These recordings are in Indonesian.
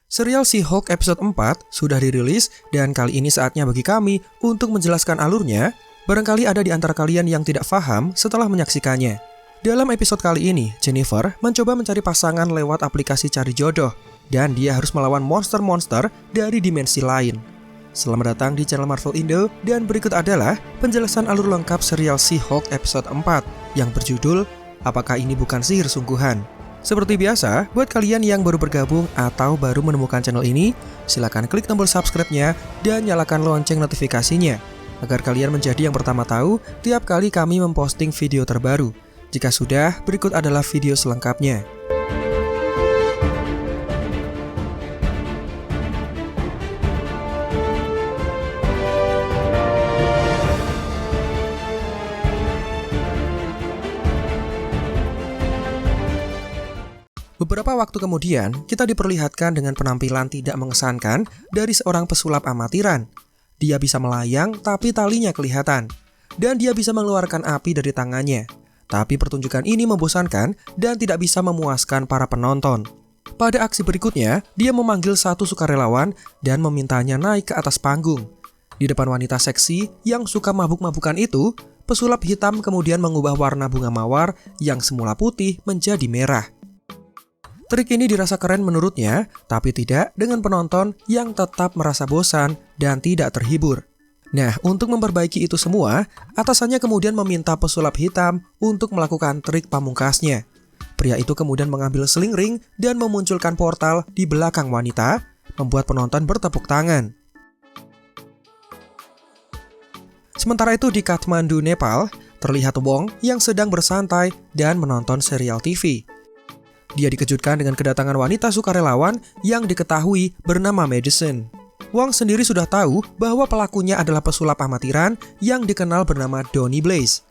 Serial She-Hulk episode 4 sudah dirilis dan kali ini saatnya bagi kami untuk menjelaskan alurnya. Barangkali ada di antara kalian yang tidak paham setelah menyaksikannya. Dalam episode kali ini, Jennifer mencoba mencari pasangan lewat aplikasi cari jodoh dan dia harus melawan monster-monster dari dimensi lain. Selamat datang di channel Marvel Indo dan berikut adalah penjelasan alur lengkap serial She-Hulk episode 4 yang berjudul Apakah Ini Bukan Sihir Sungguhan? Seperti biasa, buat kalian yang baru bergabung atau baru menemukan channel ini, silakan klik tombol subscribe-nya dan nyalakan lonceng notifikasinya agar kalian menjadi yang pertama tahu tiap kali kami memposting video terbaru. Jika sudah, berikut adalah video selengkapnya. Beberapa waktu kemudian, kita diperlihatkan dengan penampilan tidak mengesankan dari seorang pesulap amatiran. Dia bisa melayang, tapi talinya kelihatan. Dan dia bisa mengeluarkan api dari tangannya. Tapi pertunjukan ini membosankan dan tidak bisa memuaskan para penonton. Pada aksi berikutnya, dia memanggil satu sukarelawan dan memintanya naik ke atas panggung. Di depan wanita seksi yang suka mabuk-mabukan itu, pesulap hitam kemudian mengubah warna bunga mawar yang semula putih menjadi merah. Trik ini dirasa keren menurutnya, tapi tidak dengan penonton yang tetap merasa bosan dan tidak terhibur. Nah, untuk memperbaiki itu semua, atasannya kemudian meminta pesulap hitam untuk melakukan trik pamungkasnya. Pria itu kemudian mengambil sling ring dan memunculkan portal di belakang wanita, membuat penonton bertepuk tangan. Sementara itu di Kathmandu, Nepal, terlihat Wong yang sedang bersantai dan menonton serial TV. Dia dikejutkan dengan kedatangan wanita sukarelawan yang diketahui bernama Madison. Wong sendiri sudah tahu bahwa pelakunya adalah pesulap amatiran yang dikenal bernama Donny Blaze.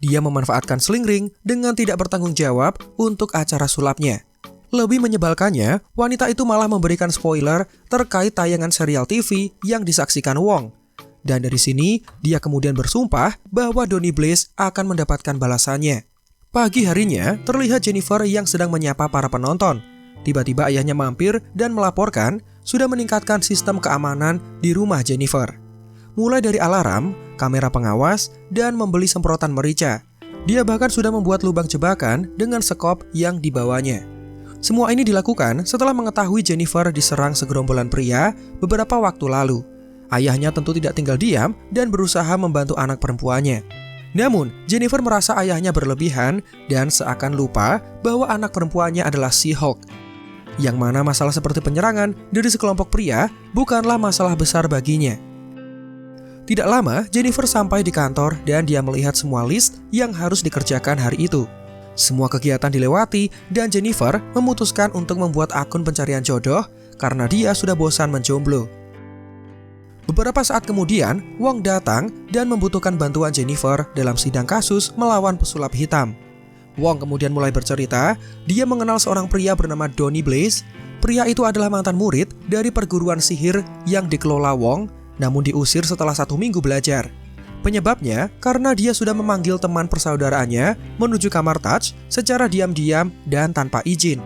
Dia memanfaatkan sling ring dengan tidak bertanggung jawab untuk acara sulapnya. Lebih menyebalkannya, wanita itu malah memberikan spoiler terkait tayangan serial TV yang disaksikan Wong. Dan dari sini, dia kemudian bersumpah bahwa Donny Blaze akan mendapatkan balasannya. Pagi harinya, terlihat Jennifer yang sedang menyapa para penonton. Tiba-tiba ayahnya mampir dan melaporkan sudah meningkatkan sistem keamanan di rumah Jennifer. Mulai dari alarm, kamera pengawas, dan membeli semprotan merica. Dia bahkan sudah membuat lubang jebakan dengan sekop yang dibawanya. Semua ini dilakukan setelah mengetahui Jennifer diserang segerombolan pria beberapa waktu lalu. Ayahnya tentu tidak tinggal diam dan berusaha membantu anak perempuannya. Namun, Jennifer merasa ayahnya berlebihan dan seakan lupa bahwa anak perempuannya adalah She-Hulk. Yang mana masalah seperti penyerangan dari sekelompok pria bukanlah masalah besar baginya. Tidak lama, Jennifer sampai di kantor dan dia melihat semua list yang harus dikerjakan hari itu. Semua kegiatan dilewati dan Jennifer memutuskan untuk membuat akun pencarian jodoh karena dia sudah bosan menjomblo. Beberapa saat kemudian, Wong datang dan membutuhkan bantuan Jennifer dalam sidang kasus melawan pesulap hitam. Wong kemudian mulai bercerita, dia mengenal seorang pria bernama Donny Blaze. Pria itu adalah mantan murid dari perguruan sihir yang dikelola Wong, namun diusir setelah 1 minggu belajar. Penyebabnya karena dia sudah memanggil teman persaudaraannya menuju kamar Touch secara diam-diam dan tanpa izin.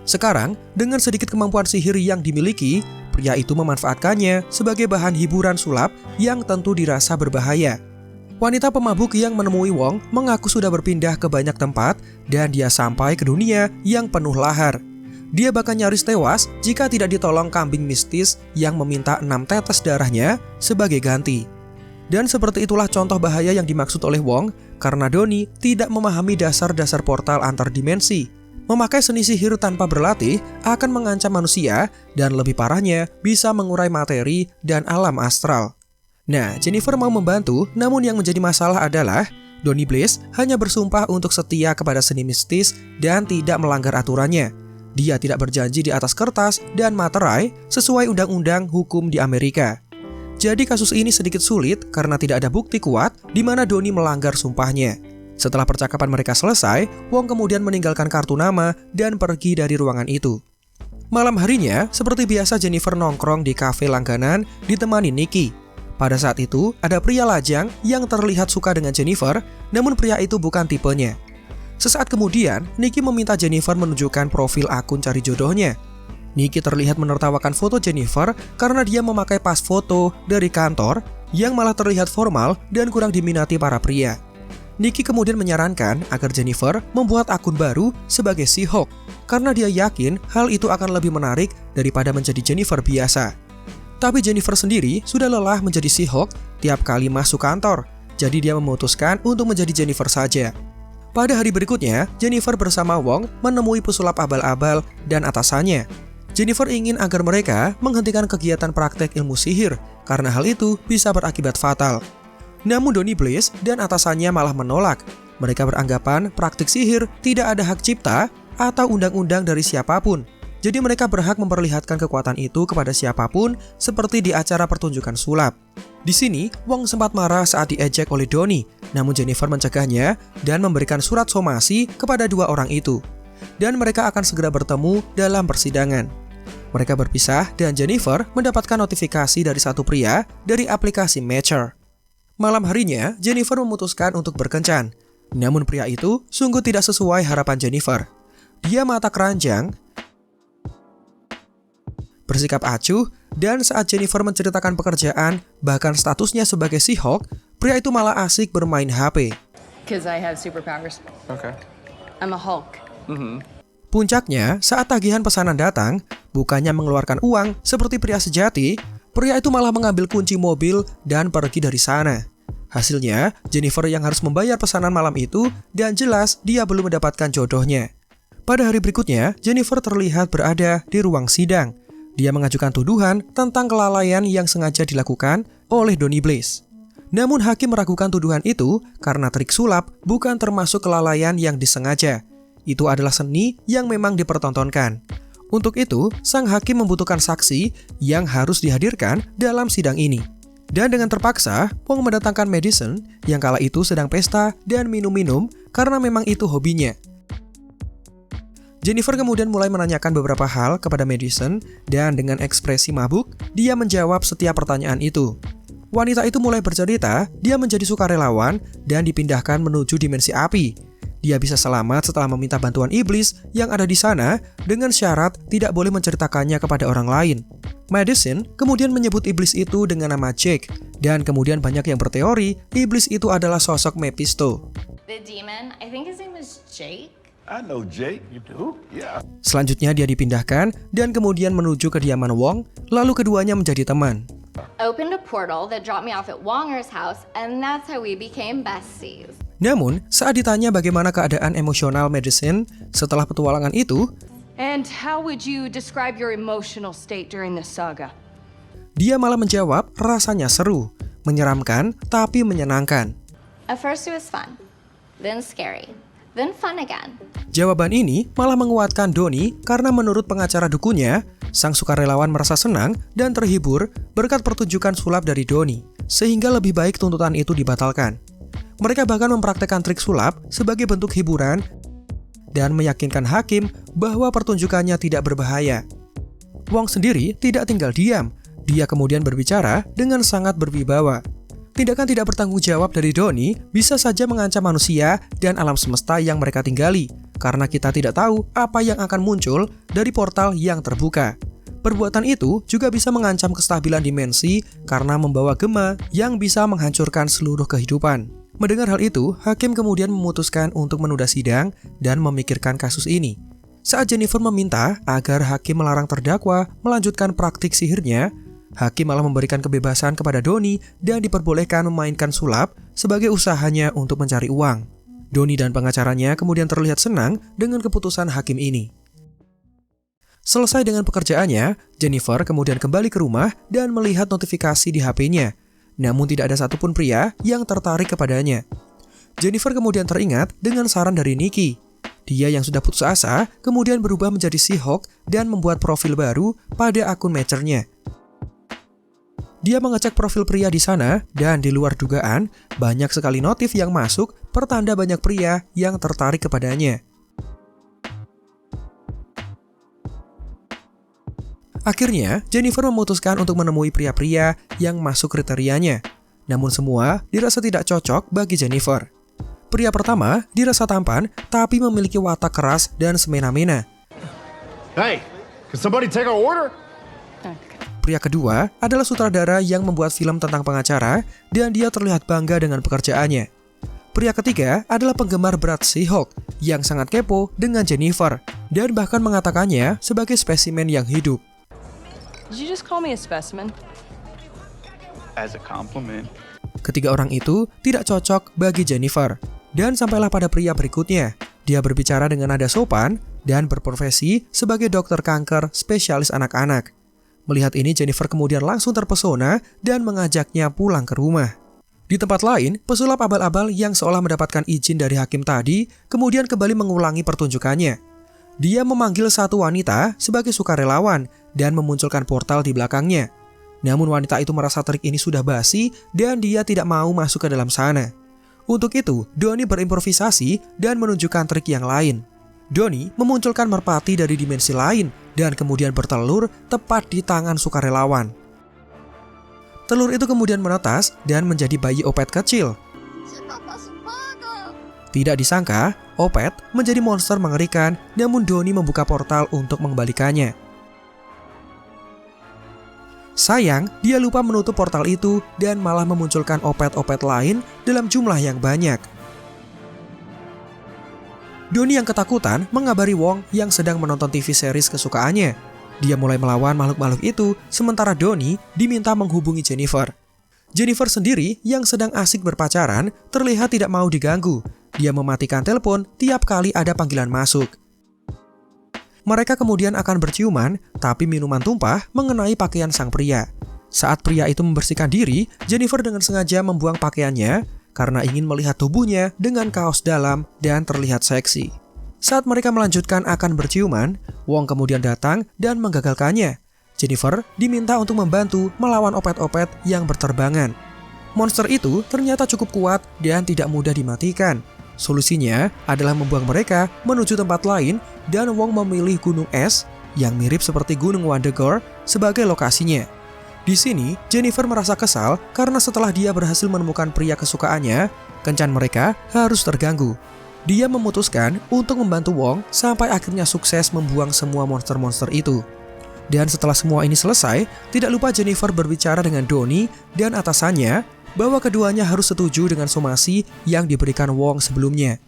Sekarang, dengan sedikit kemampuan sihir yang dimiliki, pria itu memanfaatkannya sebagai bahan hiburan sulap yang tentu dirasa berbahaya. Wanita pemabuk yang menemui Wong mengaku sudah berpindah ke banyak tempat dan dia sampai ke dunia yang penuh lahar. Dia bahkan nyaris tewas jika tidak ditolong kambing mistis yang meminta 6 tetes darahnya sebagai ganti. Dan seperti itulah contoh bahaya yang dimaksud oleh Wong karena Donny tidak memahami dasar-dasar portal antar dimensi. Memakai seni sihir tanpa berlatih akan mengancam manusia dan lebih parahnya bisa mengurai materi dan alam astral. Nah, Jennifer mau membantu, namun yang menjadi masalah adalah Donny Blaze hanya bersumpah untuk setia kepada seni mistis dan tidak melanggar aturannya. Dia tidak berjanji di atas kertas dan materai sesuai undang-undang hukum di Amerika. Jadi kasus ini sedikit sulit karena tidak ada bukti kuat di mana Donny melanggar sumpahnya. Setelah percakapan mereka selesai, Wong kemudian meninggalkan kartu nama dan pergi dari ruangan itu. Malam harinya, seperti biasa Jennifer nongkrong di kafe langganan ditemani Nikki. Pada saat itu, ada pria lajang yang terlihat suka dengan Jennifer, namun pria itu bukan tipenya. Sesaat kemudian, Nikki meminta Jennifer menunjukkan profil akun cari jodohnya. Nikki terlihat menertawakan foto Jennifer karena dia memakai pas foto dari kantor yang malah terlihat formal dan kurang diminati para pria. Nikki kemudian menyarankan agar Jennifer membuat akun baru sebagai She-Hulk karena dia yakin hal itu akan lebih menarik daripada menjadi Jennifer biasa. Tapi Jennifer sendiri sudah lelah menjadi She-Hulk tiap kali masuk kantor, jadi dia memutuskan untuk menjadi Jennifer saja. Pada hari berikutnya, Jennifer bersama Wong menemui pesulap abal-abal dan atasannya. Jennifer ingin agar mereka menghentikan kegiatan praktek ilmu sihir karena hal itu bisa berakibat fatal. Namun Donny Blaze dan atasannya malah menolak. Mereka beranggapan praktik sihir tidak ada hak cipta atau undang-undang dari siapapun. Jadi mereka berhak memperlihatkan kekuatan itu kepada siapapun seperti di acara pertunjukan sulap. Di sini, Wong sempat marah saat diejek oleh Donny, namun Jennifer mencegahnya dan memberikan surat somasi kepada dua orang itu. Dan mereka akan segera bertemu dalam persidangan. Mereka berpisah dan Jennifer mendapatkan notifikasi dari satu pria dari aplikasi Matcher. Malam harinya, Jennifer memutuskan untuk berkencan. Namun pria itu sungguh tidak sesuai harapan Jennifer. Dia mata keranjang, bersikap acuh, dan saat Jennifer menceritakan pekerjaan, bahkan statusnya sebagai She-Hulk, pria itu malah asik bermain HP. Because I have superpowers. Okay. I'm a Hulk. Puncaknya, saat tagihan pesanan datang, bukannya mengeluarkan uang seperti pria sejati, pria itu malah mengambil kunci mobil dan pergi dari sana. Hasilnya, Jennifer yang harus membayar pesanan malam itu dan jelas dia belum mendapatkan jodohnya. Pada hari berikutnya, Jennifer terlihat berada di ruang sidang. Dia mengajukan tuduhan tentang kelalaian yang sengaja dilakukan oleh Donny Blaze. Namun hakim meragukan tuduhan itu karena trik sulap bukan termasuk kelalaian yang disengaja. Itu adalah seni yang memang dipertontonkan. Untuk itu, sang hakim membutuhkan saksi yang harus dihadirkan dalam sidang ini. Dan dengan terpaksa, Wong mendatangkan Madison yang kala itu sedang pesta dan minum-minum karena memang itu hobinya. Jennifer kemudian mulai menanyakan beberapa hal kepada Madison dan dengan ekspresi mabuk, dia menjawab setiap pertanyaan itu. Wanita itu mulai bercerita, dia menjadi sukarelawan dan dipindahkan menuju dimensi api. Dia bisa selamat setelah meminta bantuan iblis yang ada di sana dengan syarat tidak boleh menceritakannya kepada orang lain. Madison kemudian menyebut iblis itu dengan nama Jake, dan kemudian banyak yang berteori iblis itu adalah sosok Mephisto. The demon, I think his name was Jake. I know Jake. You do? Yeah. Selanjutnya dia dipindahkan dan kemudian menuju kediaman Wong, lalu keduanya menjadi teman. Opened a portal that dropped me off at Wonger's house, and that's how we became besties. Namun, saat ditanya bagaimana keadaan emosional Madison setelah petualangan itu, And how would you describe your emotional state during this saga? dia malah menjawab rasanya seru, menyeramkan tapi menyenangkan. At first it was fun, then scary, then fun again. Jawaban ini malah menguatkan Donny karena menurut pengacara dukunya, sang sukarelawan merasa senang dan terhibur berkat pertunjukan sulap dari Donny, sehingga lebih baik tuntutan itu dibatalkan. Mereka bahkan mempraktekkan trik sulap sebagai bentuk hiburan dan meyakinkan hakim bahwa pertunjukannya tidak berbahaya. Wong sendiri tidak tinggal diam, dia kemudian berbicara dengan sangat berwibawa. Tindakan tidak bertanggung jawab dari Donny bisa saja mengancam manusia dan alam semesta yang mereka tinggali, karena kita tidak tahu apa yang akan muncul dari portal yang terbuka. Perbuatan itu juga bisa mengancam kestabilan dimensi karena membawa gema yang bisa menghancurkan seluruh kehidupan. Mendengar hal itu, hakim kemudian memutuskan untuk menunda sidang dan memikirkan kasus ini. Saat Jennifer meminta agar hakim melarang terdakwa melanjutkan praktik sihirnya, hakim malah memberikan kebebasan kepada Donny dan diperbolehkan memainkan sulap sebagai usahanya untuk mencari uang. Donny dan pengacaranya kemudian terlihat senang dengan keputusan hakim ini. Selesai dengan pekerjaannya, Jennifer kemudian kembali ke rumah dan melihat notifikasi di HP-nya. Namun tidak ada satupun pria yang tertarik kepadanya. Jennifer kemudian teringat dengan saran dari Nikki. Dia yang sudah putus asa kemudian berubah menjadi She-Hulk dan membuat profil baru pada akun Matcher-nya. Dia mengecek profil pria di sana dan di luar dugaan, banyak sekali notif yang masuk pertanda banyak pria yang tertarik kepadanya. Akhirnya, Jennifer memutuskan untuk menemui pria-pria yang masuk kriterianya. Namun semua dirasa tidak cocok bagi Jennifer. Pria pertama dirasa tampan tapi memiliki watak keras dan semena-mena. Hey, Can somebody take our order? Pria kedua adalah sutradara yang membuat film tentang pengacara dan dia terlihat bangga dengan pekerjaannya. Pria ketiga adalah penggemar berat She-Hulk yang sangat kepo dengan Jennifer dan bahkan mengatakannya sebagai spesimen yang hidup. Did you just call me a specimen? As a compliment. Ketiga orang itu tidak cocok bagi Jennifer. Dan sampailah pada pria berikutnya. Dia berbicara dengan nada sopan dan berprofesi sebagai dokter kanker spesialis anak-anak. Melihat ini, Jennifer kemudian langsung terpesona dan mengajaknya pulang ke rumah. Di tempat lain, pesulap abal-abal yang seolah mendapatkan izin dari hakim tadi kemudian kembali mengulangi pertunjukannya. Dia memanggil satu wanita sebagai sukarelawan dan memunculkan portal di belakangnya. Namun wanita itu merasa trik ini sudah basi dan dia tidak mau masuk ke dalam sana. Untuk itu, Donnie berimprovisasi dan menunjukkan trik yang lain. Donnie memunculkan merpati dari dimensi lain dan kemudian bertelur tepat di tangan sukarelawan. Telur itu kemudian menetas dan menjadi bayi Opet kecil. Tidak disangka, Opet menjadi monster mengerikan, namun Donnie membuka portal untuk mengembalikannya. Sayang, dia lupa menutup portal itu dan malah memunculkan Opet-Opet lain dalam jumlah yang banyak. Donnie yang ketakutan mengabari Wong yang sedang menonton TV series kesukaannya. Dia mulai melawan makhluk-makhluk itu, sementara Donnie diminta menghubungi Jennifer. Jennifer sendiri yang sedang asik berpacaran terlihat tidak mau diganggu. Dia mematikan telepon tiap kali ada panggilan masuk. Mereka kemudian akan berciuman, tapi minuman tumpah mengenai pakaian sang pria. Saat pria itu membersihkan diri, Jennifer dengan sengaja membuang pakaiannya karena ingin melihat tubuhnya dengan kaos dalam dan terlihat seksi. Saat mereka melanjutkan akan berciuman, Wong kemudian datang dan menggagalkannya. Jennifer diminta untuk membantu melawan Opet-Opet yang berterbangan. Monster itu ternyata cukup kuat dan tidak mudah dimatikan. Solusinya adalah membuang mereka menuju tempat lain dan Wong memilih gunung es yang mirip seperti gunung Wundagore sebagai lokasinya. Di sini, Jennifer merasa kesal karena setelah dia berhasil menemukan pria kesukaannya, kencan mereka harus terganggu. Dia memutuskan untuk membantu Wong sampai akhirnya sukses membuang semua monster-monster itu. Dan setelah semua ini selesai, tidak lupa Jennifer berbicara dengan Donnie dan atasannya bahwa keduanya harus setuju dengan somasi yang diberikan Wong sebelumnya.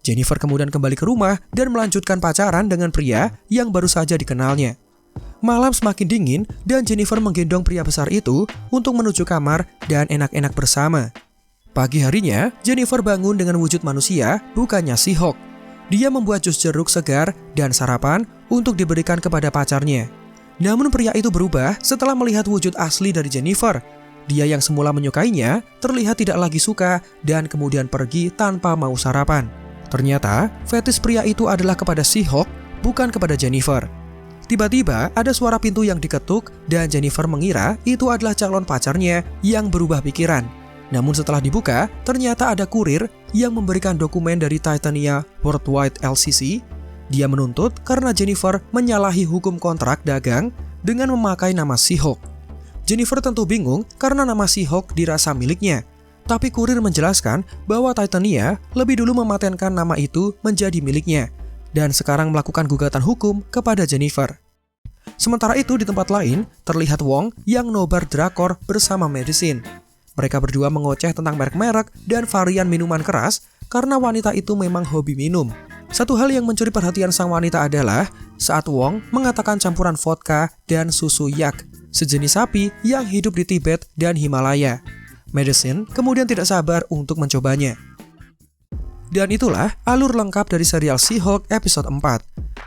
Jennifer kemudian kembali ke rumah dan melanjutkan pacaran dengan pria yang baru saja dikenalnya. Malam semakin dingin dan Jennifer menggendong pria besar itu untuk menuju kamar dan enak-enak bersama. Pagi harinya, Jennifer bangun dengan wujud manusia, bukannya She-Hulk. Dia membuat jus jeruk segar dan sarapan untuk diberikan kepada pacarnya. Namun pria itu berubah setelah melihat wujud asli dari Jennifer. Dia yang semula menyukainya terlihat tidak lagi suka dan kemudian pergi tanpa mau sarapan. Ternyata, fetis pria itu adalah kepada She-Hulk, bukan kepada Jennifer. Tiba-tiba ada suara pintu yang diketuk dan Jennifer mengira itu adalah calon pacarnya yang berubah pikiran. Namun setelah dibuka, ternyata ada kurir yang memberikan dokumen dari Titania Worldwide LCC. Dia menuntut karena Jennifer menyalahi hukum kontrak dagang dengan memakai nama She-Hulk. Jennifer tentu bingung karena nama She-Hulk dirasa miliknya. Tapi kurir menjelaskan bahwa Titania lebih dulu mematenkan nama itu menjadi miliknya dan sekarang melakukan gugatan hukum kepada Jennifer. Sementara itu di tempat lain, terlihat Wong yang nobar drakor bersama Madison. Mereka berdua mengoceh tentang merek-merek dan varian minuman keras karena wanita itu memang hobi minum. Satu hal yang mencuri perhatian sang wanita adalah saat Wong mengatakan campuran vodka dan susu yak, sejenis sapi yang hidup di Tibet dan Himalaya. Madison kemudian tidak sabar untuk mencobanya. Dan itulah alur lengkap dari serial She-Hulk episode 4.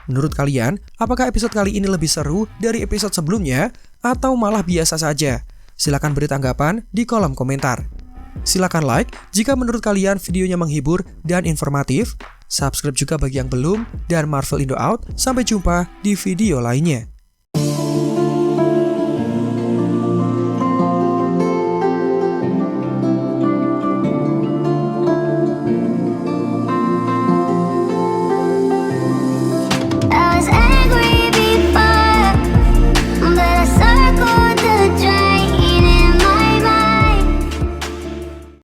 Menurut kalian, apakah episode kali ini lebih seru dari episode sebelumnya atau malah biasa saja? Silakan beri tanggapan di kolom komentar. Silakan like jika menurut kalian videonya menghibur dan informatif. Subscribe juga bagi yang belum, dan Marvel Indo out. Sampai jumpa di video lainnya.